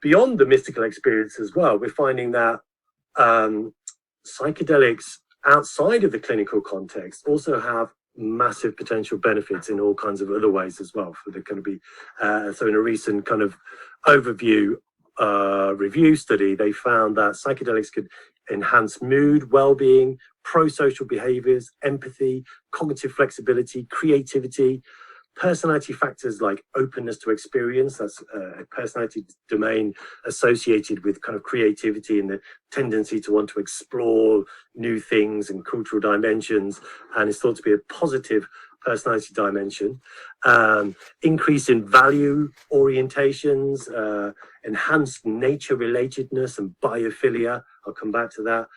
beyond the mystical experience as well, we're finding that psychedelics outside of the clinical context also have massive potential benefits in all kinds of other ways as well. For the kind of be so in a recent kind of overview review study, they found that psychedelics could enhance mood, well-being, pro-social behaviors, empathy, cognitive flexibility, creativity, personality factors like openness to experience. That's a personality domain associated with kind of creativity and the tendency to want to explore new things and cultural dimensions, and it's thought to be a positive personality dimension. Increase in value orientations, enhanced nature relatedness and biophilia, I'll come back to that,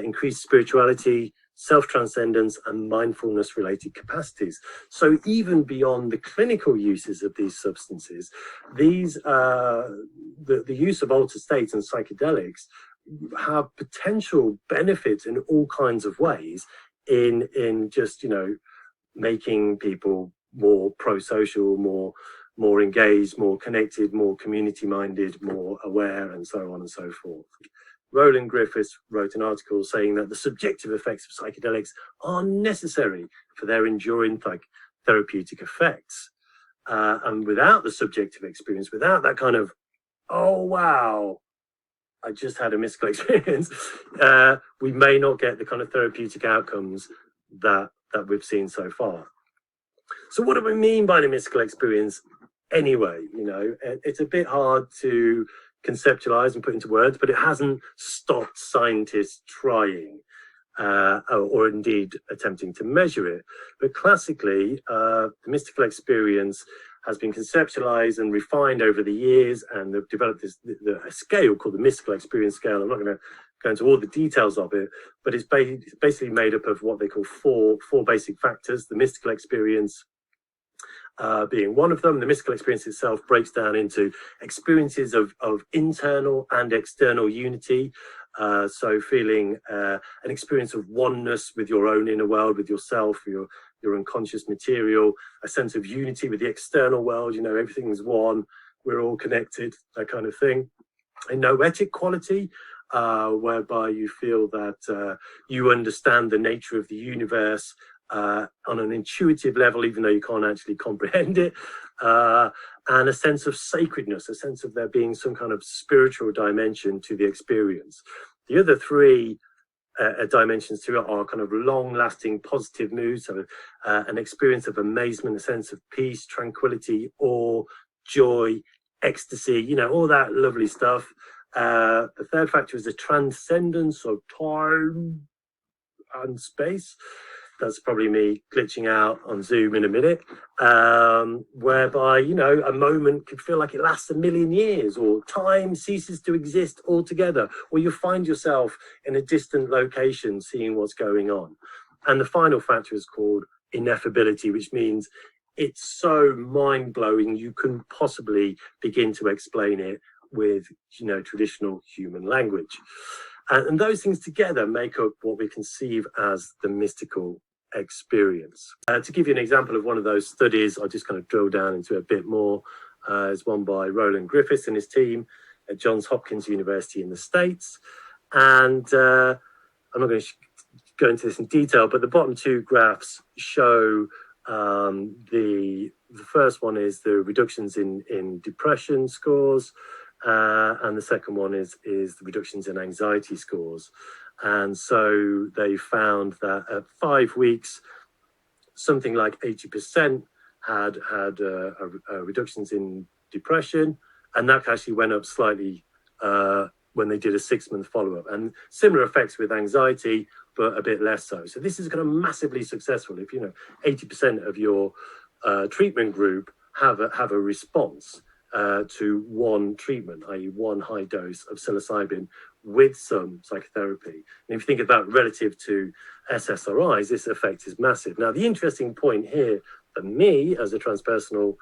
increased spirituality, self-transcendence and mindfulness related capacities. So even beyond the clinical uses of these substances, these the use of altered states and psychedelics have potential benefits in all kinds of ways in just, you know, making people more pro-social, more engaged, more connected, more community minded, more aware, and so on and so forth. Roland Griffiths wrote an article saying that the subjective effects of psychedelics are necessary for their enduring therapeutic effects. And without the subjective experience, without that kind of, oh, wow, I just had a mystical experience, we may not get the kind of therapeutic outcomes that we've seen so far. So what do we mean by the mystical experience anyway? You know, it's a bit hard to conceptualize and put into words, but it hasn't stopped scientists trying or indeed attempting to measure it. But classically, the mystical experience has been conceptualized and refined over the years, and they've developed a scale called the mystical experience scale. I'm not going to go into all the details of it, but it's basically made up of what they call four basic factors. The mystical experience being one of them. The mystical experience itself breaks down into experiences of internal and external unity. So feeling an experience of oneness with your own inner world, with yourself, your unconscious material, a sense of unity with the external world, you know, everything's one, we're all connected, that kind of thing. A noetic quality, whereby you feel that you understand the nature of the universe on an intuitive level, even though you can't actually comprehend it, and a sense of sacredness, a sense of there being some kind of spiritual dimension to the experience. The other three dimensions to it are kind of long-lasting positive moods, so an experience of amazement, a sense of peace, tranquility, awe, joy, ecstasy, you know, all that lovely stuff. The third factor is the transcendence of time and space. That's probably me glitching out on Zoom in a minute, whereby, you know, a moment could feel like it lasts 1,000,000 years, or time ceases to exist altogether, or you find yourself in a distant location seeing what's going on. And the final factor is called ineffability, which means it's so mind-blowing you couldn't possibly begin to explain it with, you know, traditional human language. And those things together make up what we conceive as the mystical experience. To give you an example of one of those studies, I'll just kind of drill down into a bit more. Is one by Roland Griffiths and his team at Johns Hopkins University in the States. And I'm not going to go into this in detail, but the bottom two graphs show the first one is the reductions in depression scores, and the second one is the reductions in anxiety scores. And so they found that at 5 weeks, something like 80% had reductions in depression, and that actually went up slightly when they did a 6-month follow-up, and similar effects with anxiety, but a bit less so. So this is kind of massively successful. If, you know, 80% of your treatment group have a response to one treatment, i.e. one high dose of psilocybin with some psychotherapy. And if you think about relative to SSRIs, this effect is massive. Now, the interesting point here for me as a transpersonal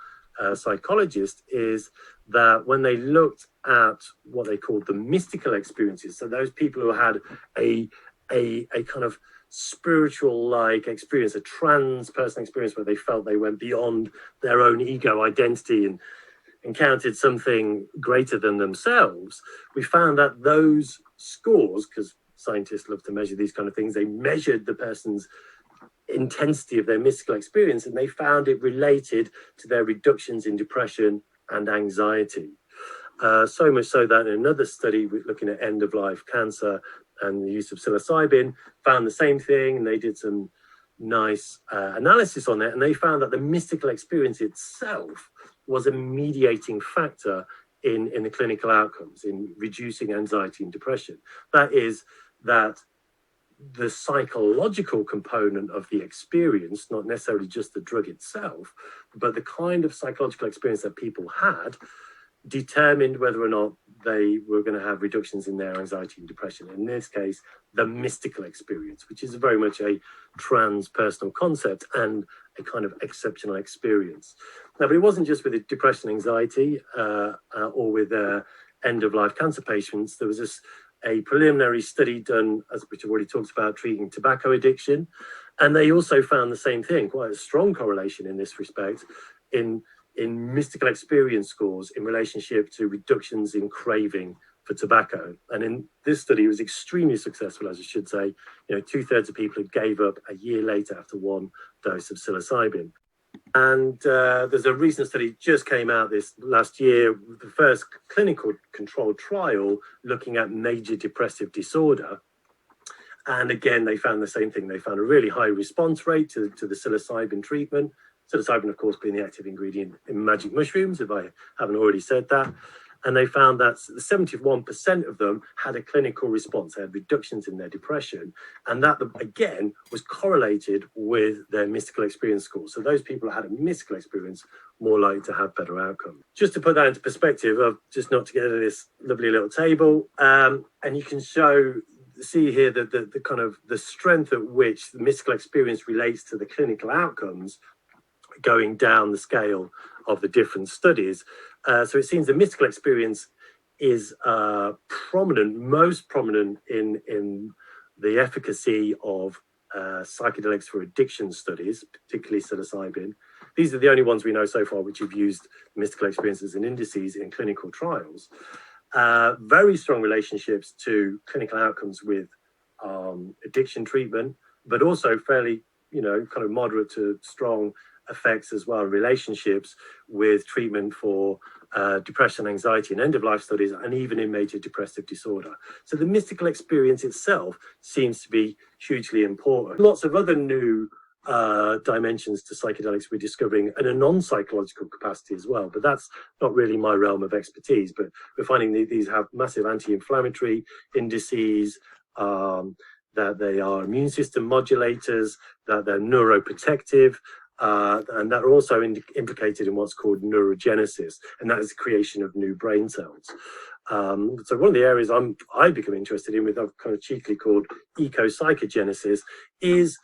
psychologist is that when they looked at what they called the mystical experiences, so those people who had a kind of spiritual-like experience, a transpersonal experience where they felt they went beyond their own ego identity and encountered something greater than themselves, we found that those scores, because scientists love to measure these kind of things, they measured the person's intensity of their mystical experience, and they found it related to their reductions in depression and anxiety. So much so that in another study looking at end-of-life cancer and the use of psilocybin, found the same thing, and they did some nice analysis on it, and they found that the mystical experience itself was a mediating factor in the clinical outcomes, in reducing anxiety and depression. That is, that the psychological component of the experience, not necessarily just the drug itself, but the kind of psychological experience that people had, determined whether or not they were going to have reductions in their anxiety and depression. In this case, the mystical experience, which is very much a transpersonal concept and a kind of exceptional experience. Now, but it wasn't just with the depression, anxiety, or with end-of-life cancer patients. There was a preliminary study done, which I've already talked about, treating tobacco addiction. And they also found the same thing, quite a strong correlation in this respect, in mystical experience scores in relationship to reductions in craving for tobacco. And in this study, it was extremely successful, as I should say. 2/3 of people who gave up a year later after one dose of psilocybin. And there's a recent study just came out this last year, the first clinical controlled trial looking at major depressive disorder. And again, they found the same thing. They found a really high response rate to the psilocybin treatment. Psilocybin, of course, being the active ingredient in magic mushrooms, if I haven't already said that. And they found that 71% of them had a clinical response. They had reductions in their depression. And that, again, was correlated with their mystical experience score. So those people that had a mystical experience more likely to have better outcomes. Just to put that into perspective, I've just knocked together this lovely little table. And you can see here that the kind of the strength at which the mystical experience relates to the clinical outcomes going down the scale of the different studies. So it seems the mystical experience is most prominent in the efficacy of psychedelics for addiction studies, particularly psilocybin. These are the only ones we know so far which have used mystical experiences and indices in clinical trials. Very strong relationships to clinical outcomes with addiction treatment, but also fairly, kind of moderate to strong effects as well, relationships with treatment for depression, anxiety, and end-of-life studies, and even in major depressive disorder. So the mystical experience itself seems to be hugely important. Lots of other new dimensions to psychedelics we're discovering in a non-psychological capacity as well, but that's not really my realm of expertise. But we're finding these have massive anti-inflammatory indices, that they are immune system modulators, that they're neuroprotective, and that are also implicated in what's called neurogenesis, and that is the creation of new brain cells. So one of the areas I've become interested in, with I've kind of cheekily called eco-psychogenesis, is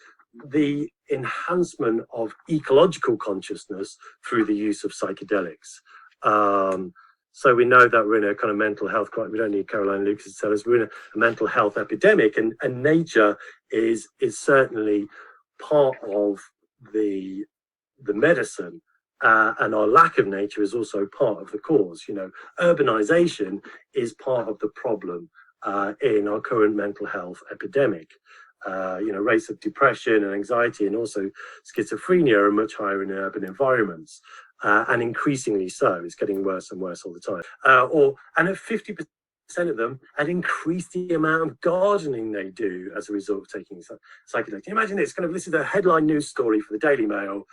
the enhancement of ecological consciousness through the use of psychedelics. So we know that we're in a kind of mental health, we don't need Caroline Lucas to tell us, we're in a mental health epidemic, and nature is certainly part of the medicine, and our lack of nature is also part of the cause. Urbanization is part of the problem in our current mental health epidemic. Rates of depression and anxiety and also schizophrenia are much higher in urban environments, and increasingly so. It's getting worse and worse all the time. And at 50% of them had increased the amount of gardening they do as a result of taking psychedelics. Can you imagine this? This is a headline news story for the Daily Mail.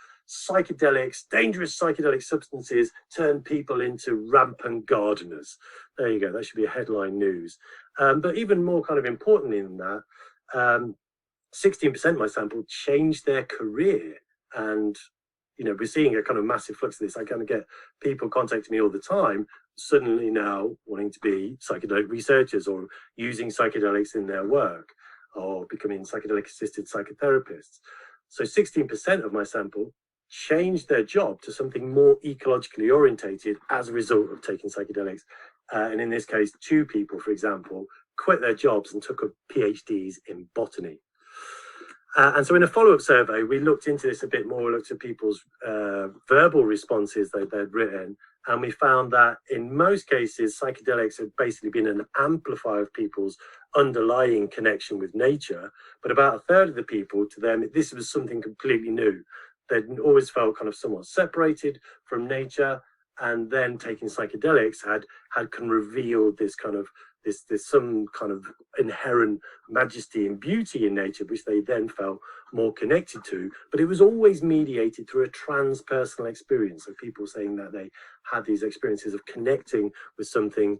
Dangerous psychedelic substances turn people into rampant gardeners. There you go. That should be a headline news. But even more kind of importantly than that, 16% of my sample changed their career. And, we're seeing a kind of massive flux of this. I kind of get people contacting me all the time, suddenly now wanting to be psychedelic researchers or using psychedelics in their work or becoming psychedelic assisted psychotherapists. So 16% of my sample changed their job to something more ecologically orientated as a result of taking psychedelics. And in this case, 2 people, for example, quit their jobs and took up PhDs in botany. And so in a follow-up survey, we looked into this a bit more, looked at people's verbal responses that they'd written, and we found that in most cases, psychedelics had basically been an amplifier of people's underlying connection with nature. But about a third of the people, to them, this was something completely new. They'd always felt kind of somewhat separated from nature, and then taking psychedelics had kind of revealed this kind of there's some kind of inherent majesty and beauty in nature, which they then felt more connected to. But it was always mediated through a transpersonal experience. So people saying that they had these experiences of connecting with something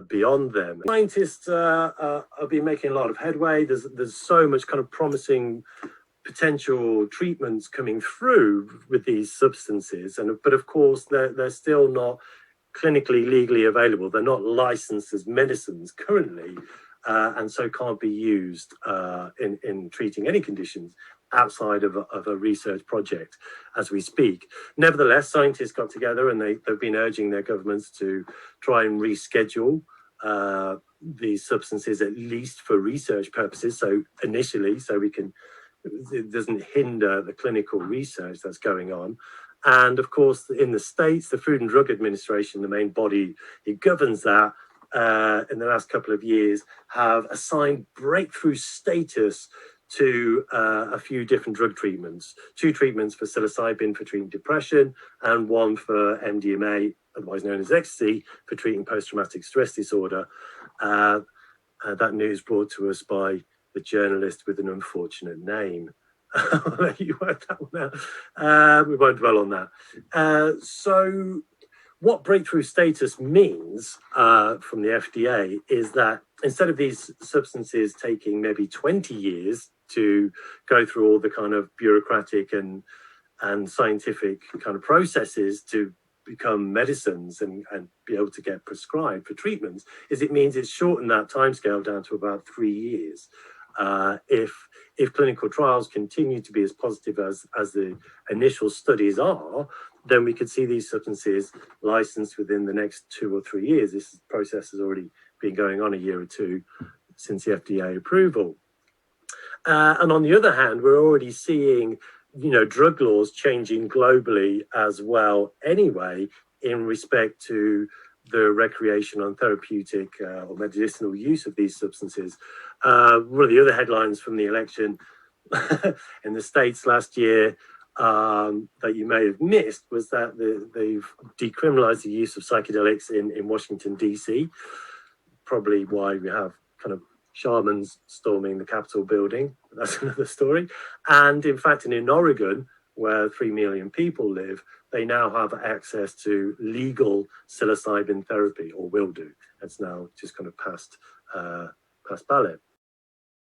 beyond them. Scientists have been making a lot of headway. There's so much kind of promising potential treatments coming through with these substances, but of course they're still not clinically legally available. They're not licensed as medicines currently, and so can't be used in treating any conditions outside of a research project as we speak. Nevertheless, scientists got together and they've been urging their governments to try and reschedule these substances, at least for research purposes. So initially, so it doesn't hinder the clinical research that's going on. And of course, in the States, the Food and Drug Administration, the main body that governs that, in the last couple of years, have assigned breakthrough status to a few different drug treatments. 2 treatments for psilocybin for treating depression, and 1 for MDMA, otherwise known as ecstasy, for treating post-traumatic stress disorder. That news brought to us by the journalist with an unfortunate name. I'll let you work that one out. We won't dwell on that. So what breakthrough status means from the FDA is that instead of these substances taking maybe 20 years to go through all the kind of bureaucratic and scientific kind of processes to become medicines and be able to get prescribed for treatments, is it means it's shortened that timescale down to about 3 years. If clinical trials continue to be as positive as the initial studies are, then we could see these substances licensed within the next 2 or 3 years. This process has already been going on a year or 2 since the FDA approval. And on the other hand, we're already seeing, drug laws changing globally as well anyway, in respect to the recreational and therapeutic or medicinal use of these substances. One of the other headlines from the election in the States last year that you may have missed was that they've decriminalized the use of psychedelics in Washington, D.C., probably why we have kind of shamans storming the Capitol building. That's another story. And in fact, in Oregon, where 3 million people live, they now have access to legal psilocybin therapy, or will do. It's now just kind of passed ballot.